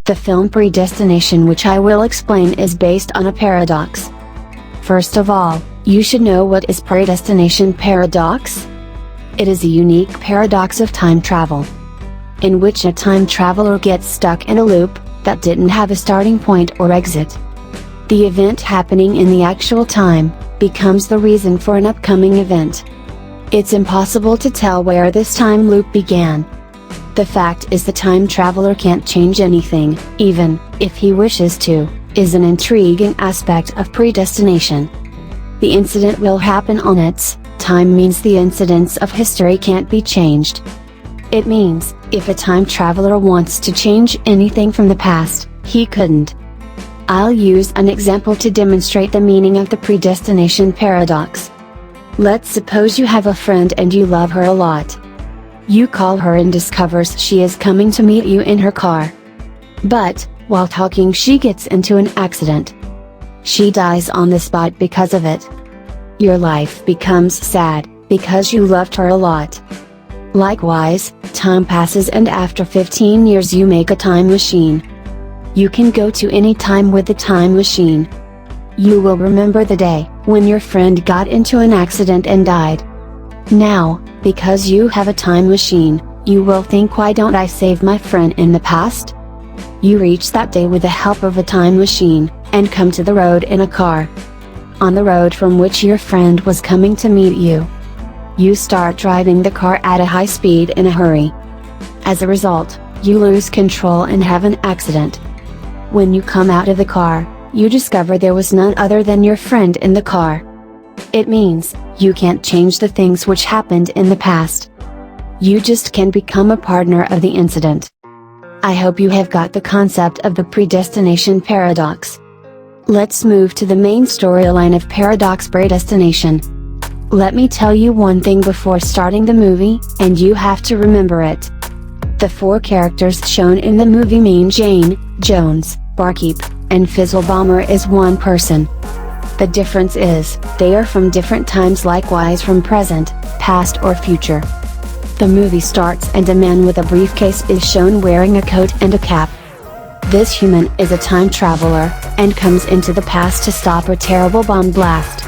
The film Predestination, which I will explain, is based on a paradox. First of all, you should know what is predestination paradox. It is a unique paradox of time travel, in which a time traveler gets stuck in a loop that didn't have a starting point or exit. The event happening in the actual time becomes the reason for an upcoming event. It's impossible to tell where this time loop began. The fact is, the time traveler can't change anything, even if he wishes to, is an intriguing aspect of predestination. The incident will happen on its time means the incidents of history can't be changed. It means, if a time traveler wants to change anything from the past, he couldn't. I'll use an example to demonstrate the meaning of the predestination paradox. Let's suppose you have a friend and you love her a lot. You call her and discovers she is coming to meet you in her car. But, while talking, she gets into an accident. She dies on the spot because of it. Your life becomes sad, because you loved her a lot. Likewise, time passes and after 15 years you make a time machine. You can go to any time with the time machine. You will remember the day when your friend got into an accident and died. Now, because you have a time machine, you will think, why don't I save my friend in the past? You reach that day with the help of a time machine, and come to the road in a car. On the road from which your friend was coming to meet you. You start driving the car at a high speed in a hurry. As a result, you lose control and have an accident. When you come out of the car, you discover there was none other than your friend in the car. It means, you can't change the things which happened in the past. You just can become a partner of the incident. I hope you have got the concept of the predestination paradox. Let's move to the main storyline of paradox predestination. Let me tell you one thing before starting the movie, and you have to remember it. The four characters shown in the movie mean Jane, Jones, Barkeep, and Fizzlebomber is one person. The difference is, they are from different times, likewise from present, past or future. The movie starts and a man with a briefcase is shown wearing a coat and a cap. This human is a time traveler, and comes into the past to stop a terrible bomb blast.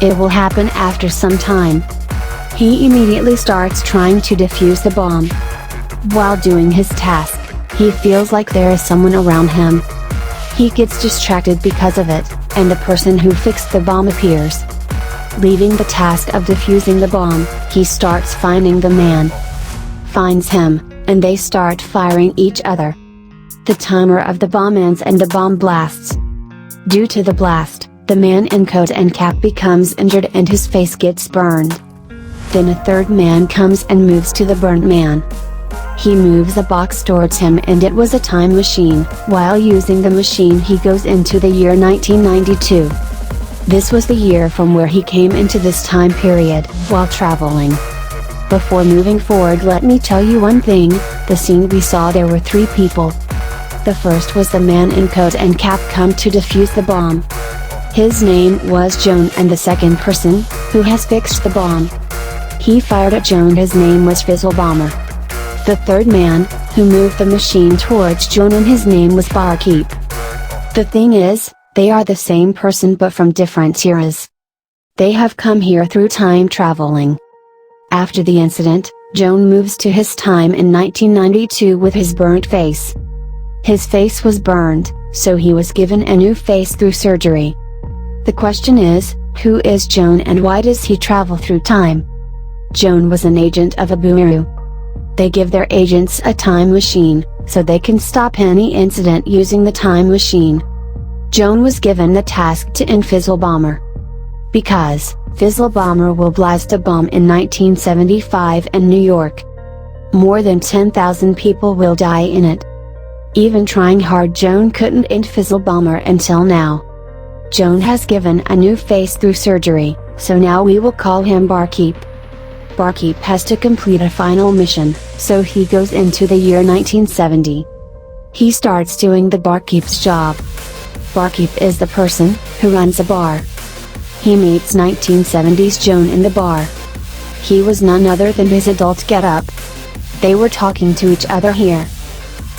It will happen after some time. He immediately starts trying to defuse the bomb. While doing his task, he feels like there is someone around him. He gets distracted because of it, and the person who fixed the bomb appears. Leaving the task of defusing the bomb, he starts finding the man. Finds him, and they start firing each other. The timer of the bomb ends and the bomb blasts. Due to the blast, the man in coat and cap becomes injured and his face gets burned. Then a third man comes and moves to the burnt man. He moves a box towards him and it was a time machine. While using the machine, he goes into the year 1992. This was the year from where he came into this time period, while traveling. Before moving forward, let me tell you one thing. The scene we saw, there were three people. The first was the man in coat and cap come to defuse the bomb. His name was Joan, and the second person, who has fixed the bomb. He fired at Joan, his name was Fizzlebomber. The third man, who moved the machine towards Joan, and his name was Barkeep. The thing is, they are the same person but from different eras. They have come here through time traveling. After the incident, Joan moves to his time in 1992 with his burnt face. His face was burned, so he was given a new face through surgery. The question is, who is Joan and why does he travel through time? Joan was an agent of Abuuru. They give their agents a time machine, so they can stop any incident using the time machine. Joan was given the task to end Fizzlebomber. Because, Fizzlebomber will blast a bomb in 1975 in New York. More than 10,000 people will die in it. Even trying hard, Joan couldn't end Fizzlebomber until now. Joan has given a new face through surgery, so now we will call him Barkeep. Barkeep has to complete a final mission, so he goes into the year 1970. He starts doing the barkeep's job. Barkeep is the person who runs a bar. He meets 1970s Joan in the bar. He was none other than his adult getup. They were talking to each other here.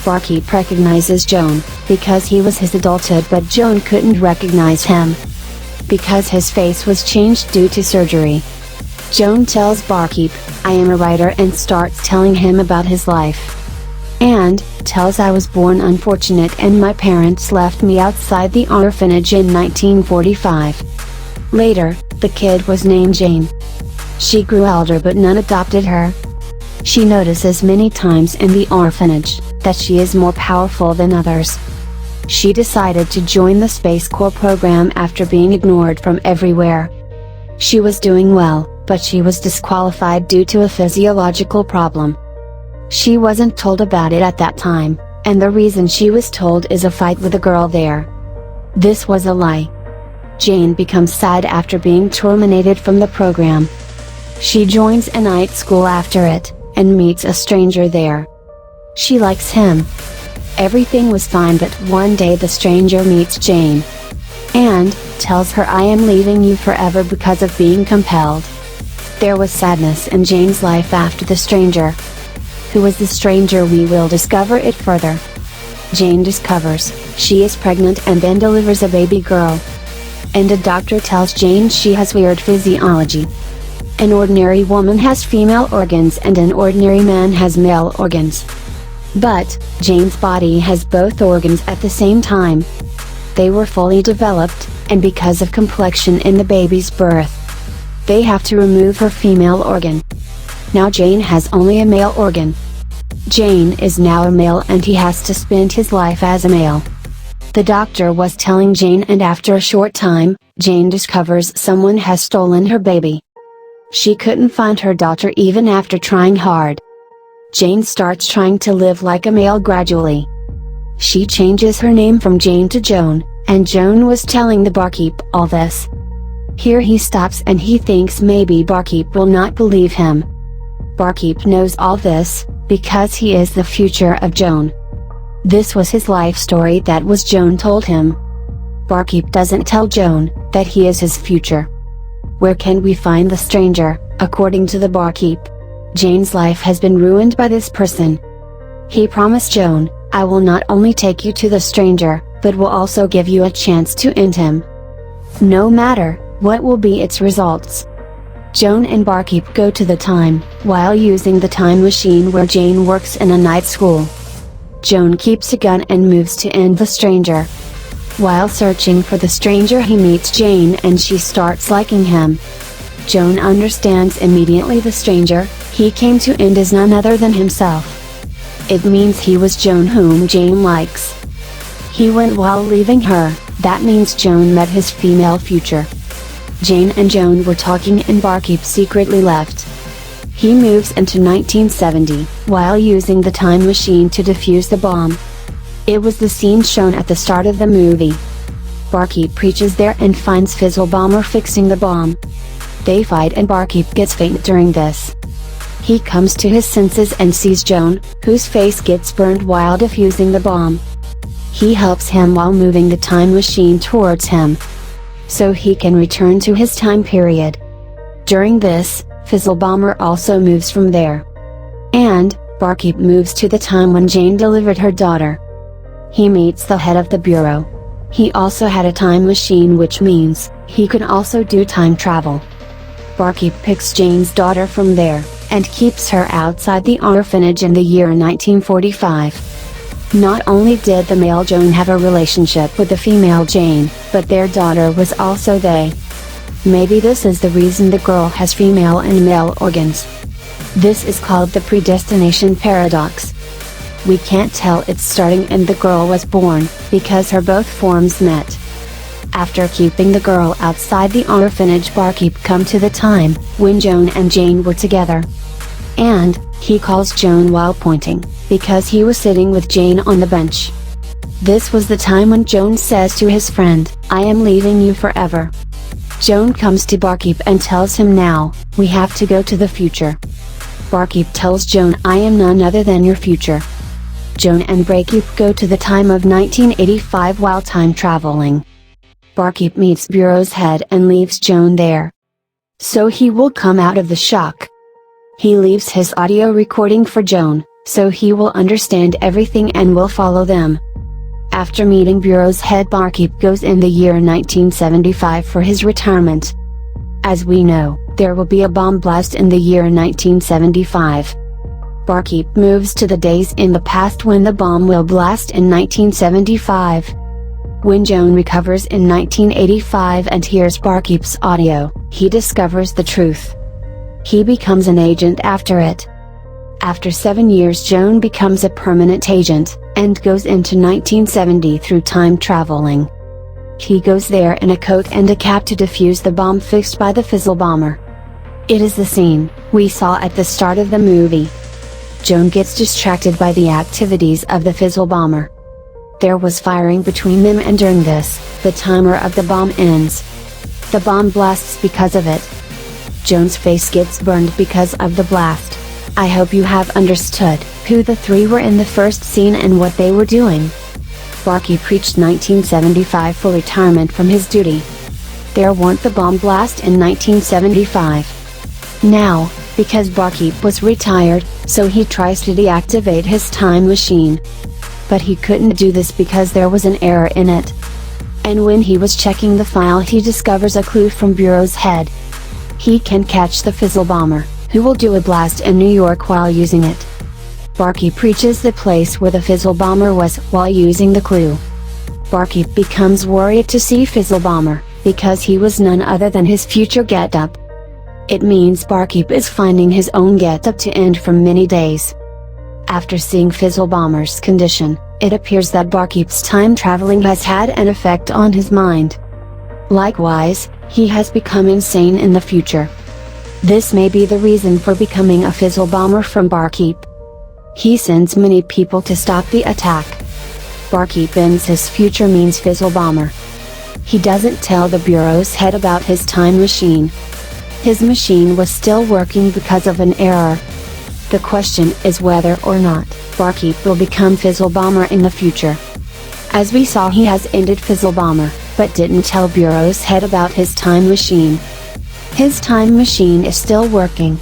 Barkeep recognizes Joan, because he was his adulthood, but Joan couldn't recognize him, because his face was changed due to surgery. Joan tells Barkeep, "I am a writer," and starts telling him about his life. And tells, "I was born unfortunate and my parents left me outside the orphanage in 1945. Later, the kid was named Jane. She grew older but none adopted her. She notices many times in the orphanage, that she is more powerful than others. She decided to join the Space Corps program after being ignored from everywhere. She was doing well, but she was disqualified due to a physiological problem. She wasn't told about it at that time, and the reason she was told is a fight with a girl there. This was a lie. Jane becomes sad after being terminated from the program. She joins a night school after it, and meets a stranger there. She likes him. Everything was fine, but one day the stranger meets Jane and tells her, "I am leaving you forever," because of being compelled. There was sadness in Jane's life after the stranger. Who was the stranger? We will discover it further. Jane discovers she is pregnant and then delivers a baby girl. And a doctor tells Jane she has weird physiology. An ordinary woman has female organs and an ordinary man has male organs. But Jane's body has both organs at the same time. They were fully developed, and because of complexion in the baby's birth, they have to remove her female organ. Now Jane has only a male organ. Jane is now a male and he has to spend his life as a male. The doctor was telling Jane, and after a short time, Jane discovers someone has stolen her baby. She couldn't find her daughter even after trying hard. Jane starts trying to live like a male gradually. She changes her name from Jane to Joan, and Joan was telling the barkeep all this. Here he stops and he thinks maybe Barkeep will not believe him. Barkeep knows all this, because he is the future of Joan. This was his life story that was Joan told him. Barkeep doesn't tell Joan that he is his future. Where can we find the stranger? According to the barkeep, Jane's life has been ruined by this person. He promised Joan, "I will not only take you to the stranger, but will also give you a chance to end him. No matter what will be its results." Joan and Barkeep go to the time, while using the time machine where Jane works in a night school. Joan keeps a gun and moves to end the stranger. While searching for the stranger, he meets Jane and she starts liking him. Joan understands immediately the stranger he came to end is none other than himself. It means he was Joan whom Jane likes. He went while leaving her, that means Joan met his female future. Jane and Joan were talking and Barkeep secretly left. He moves into 1970, while using the time machine to defuse the bomb. It was the scene shown at the start of the movie. Barkeep reaches there and finds Fizzle Bomber fixing the bomb. They fight and Barkeep gets faint during this. He comes to his senses and sees Joan, whose face gets burned while defusing the bomb. He helps him while moving the time machine towards him, so he can return to his time period. During this, Fizzle Bomber also moves from there. And Barkeep moves to the time when Jane delivered her daughter. He meets the head of the bureau. He also had a time machine, which means he could also do time travel. Barkeep picks Jane's daughter from there, and keeps her outside the orphanage in the year 1945. Not only did the male Joan have a relationship with the female Jane, but their daughter was also they. Maybe this is the reason the girl has female and male organs. This is called the predestination paradox. We can't tell it's starting and the girl was born, because her both forms met. After keeping the girl outside the orphanage, Barkeep come to the time when Joan and Jane were together. And he calls Joan while pointing, because he was sitting with Jane on the bench. This was the time when Joan says to his friend, "I am leaving you forever." Joan comes to Barkeep and tells him, "Now, we have to go to the future." Barkeep tells Joan, "I am none other than your future." Joan and Barkeep go to the time of 1985 while time traveling. Barkeep meets Bureau's head and leaves Joan there, so he will come out of the shock. He leaves his audio recording for Joan, so he will understand everything and will follow them. After meeting Bureau's head, Barkeep goes in the year 1975 for his retirement. As we know, there will be a bomb blast in the year 1975. Barkeep moves to the days in the past when the bomb will blast in 1975. When Joan recovers in 1985 and hears Barkeep's audio, he discovers the truth. He becomes an agent after it. After 7 years, Joan becomes a permanent agent, and goes into 1970 through time traveling. He goes there in a coat and a cap to defuse the bomb fixed by the Fizzle bomber. It is the scene we saw at the start of the movie. Joan gets distracted by the activities of the Fizzle bomber. There was firing between them, and during this, the timer of the bomb ends. The bomb blasts because of it. Joan's face gets burned because of the blast. I hope you have understood who the three were in the first scene and what they were doing. Barkeep reached 1975 for retirement from his duty. There weren't the bomb blast in 1975. Now, because Barkeep was retired, so he tries to deactivate his time machine. But he couldn't do this because there was an error in it. And when he was checking the file, he discovers a clue from Bureau's head. He can catch the Fizzle bomber, who will do a blast in New York while using it. Barkeep reaches the place where the Fizzle bomber was while using the clue. Barkeep becomes worried to see Fizzle bomber, because he was none other than his future get-up. It means Barkeep is finding his own get-up to end from many days. After seeing Fizzle bomber's condition, it appears that Barkeep's time traveling has had an effect on his mind. Likewise, he has become insane in the future. This may be the reason for becoming a Fizzle bomber from Barkeep. He sends many people to stop the attack. Barkeep ends his future means Fizzle bomber. He doesn't tell the Bureau's head about his time machine. His machine was still working because of an error. The question is whether or not Barkeep will become Fizzle bomber in the future. As we saw, he has ended Fizzle bomber, but didn't tell Bureau's head about his time machine. His time machine is still working.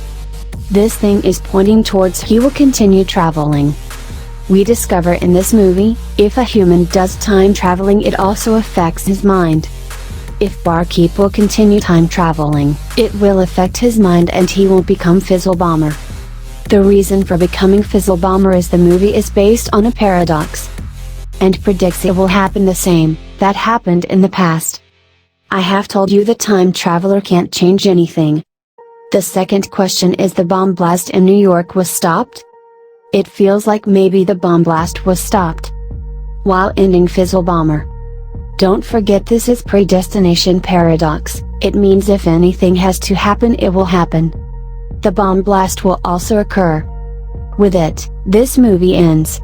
This thing is pointing towards he will continue traveling. We discover in this movie, if a human does time traveling, it also affects his mind. If Barkeep will continue time traveling, it will affect his mind and he will become Fizzle bomber. The reason for becoming Fizzle bomber is the movie is based on a paradox, and predicts it will happen the same that happened in the past. I have told you the time traveler can't change anything. The second question is, the bomb blast in New York was stopped? It feels like maybe the bomb blast was stopped while ending Fizzle bomber. Don't forget, this is predestination paradox. It means if anything has to happen, it will happen. The bomb blast will also occur. With it, this movie ends.